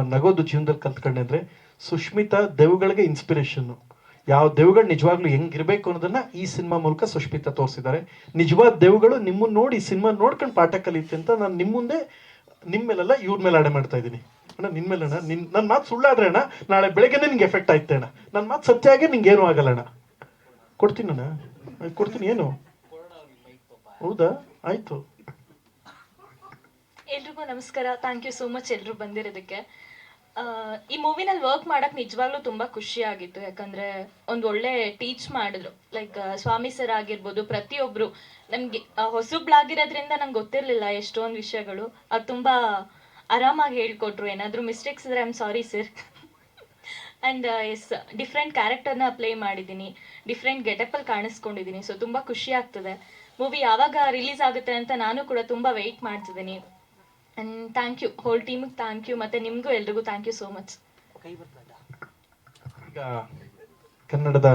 ನಗೋದು ಜೀವನದಲ್ಲಿ ಕಲ್ತ್ಕೊಂಡೆ ಅಂದ್ರೆ ಸುಷ್ಮಿತಾ ದೆವ್ಗಳಿಗೆ ಇನ್ಸ್ಪಿರೇಷನ್. ಯಾವ ದೆವ್ಗಳು ನಿಜವಾಗ್ಲೂ ಹೆಂಗಿರ್ಬೇಕು ಅನ್ನೋದನ್ನ ಈ ಸಿನಿಮಾ ಮೂಲಕ ಸುಷ್ಮಿತಾ ತೋರಿಸಿದ್ದಾರೆ. ನಿಜವಾದ ದೆವ್ಗಳು ನಿಮ್ಮನ್ನ ನೋಡಿ ಸಿನಿಮಾ ನೋಡ್ಕೊಂಡು ಪಾಠ ಕಲಿಯುತ್ತೆ ಅಂತ ನಾನು ನಿಮ್ಮ ಮುಂದೆ ನಿಮ್ಮ ಮೇಲೆಲ್ಲ ಇವ್ರ ಮೇಲೆ ಆಡೆ ಮಾಡ್ತಾ ಇದ್ದೀನಿ ಅಣ್ಣ. ನಿನ್ ಮೇಲೆ ಅಣ್ಣ, ನನ್ನ ಮಾತು ಸುಳ್ಳಾದ್ರೆ ಅಣ್ಣ ನಾಳೆ ಬೆಳಗ್ಗೆನೆ ನಿಂಗೆ ಎಫೆಕ್ಟ್ ಆಯ್ತೆ ಅಣ್ಣ. ನನ್ನ ಮಾತು ಸತ್ಯ ಆಗಿ ನಿಂಗೆ ಏನೂ ಆಗಲ್ಲ ಅಣ್ಣ. ಕೊಡ್ತೀನಿ ಅಣ್ಣ, ಕೊಡ್ತೀನಿ. ಏನು ಹೌದಾ? ಆಯ್ತು. ಎಲ್ರಿಗೂ ನಮಸ್ಕಾರ. ಥ್ಯಾಂಕ್ ಯು ಸೋ ಮಚ್ ಎಲ್ರು ಬಂದಿರೋದಕ್ಕೆ. ಈ ಮೂವಿನಲ್ಲಿ ವರ್ಕ್ ಮಾಡಕ್ ನಿಜವಾಗ್ಲೂ ತುಂಬಾ ಖುಷಿ ಆಗಿತ್ತು. ಯಾಕಂದ್ರೆ ಒಂದ್ ಒಳ್ಳೆ ಟೀಚ್ ಮಾಡಿದ್ರು. ಲೈಕ್ ಸ್ವಾಮಿ ಸರ್ ಆಗಿರ್ಬೋದು, ಪ್ರತಿಯೊಬ್ರು ನಮ್ಗೆ ಹೊಸಬ್ಳಾಗಿರೋದ್ರಿಂದ ನಂಗೆ ಗೊತ್ತಿರ್ಲಿಲ್ಲ ಎಷ್ಟೊಂದು ವಿಷಯಗಳು. ಅದು ತುಂಬಾ ಆರಾಮಾಗಿ ಹೇಳ್ಕೊಟ್ರು. ಏನಾದ್ರು ಮಿಸ್ಟೇಕ್ಸ್ ಇದ್ರೆ I am sorry sir. And yes, different ಕ್ಯಾರೆಕ್ಟರ್ನ ಪ್ಲೇ ಮಾಡಿದ್ದೀನಿ, ಡಿಫ್ರೆಂಟ್ ಗೆಟಪಲ್ಲಿ ಕಾಣಿಸ್ಕೊಂಡಿದ್ದೀನಿ. ಸೊ ತುಂಬ ಖುಷಿ ಆಗ್ತದೆ. ಮೂವಿ ಯಾವಾಗ ರಿಲೀಸ್ ಆಗುತ್ತೆ ಅಂತ ನಾನು ಕೂಡ ತುಂಬ ವೆಯ್ಟ್ ಮಾಡ್ತಿದ್ದೀನಿ. ಆ್ಯಂಡ್ ಥ್ಯಾಂಕ್ ಯು, ಹೋಲ್ ಟೀಮಿಗೆ ಥ್ಯಾಂಕ್ ಯು, ಮತ್ತು ನಿಮಗೂ ಎಲ್ರಿಗೂ ಥ್ಯಾಂಕ್ ಯು ಸೋ ಮಚ್. ಈಗ ಕನ್ನಡದ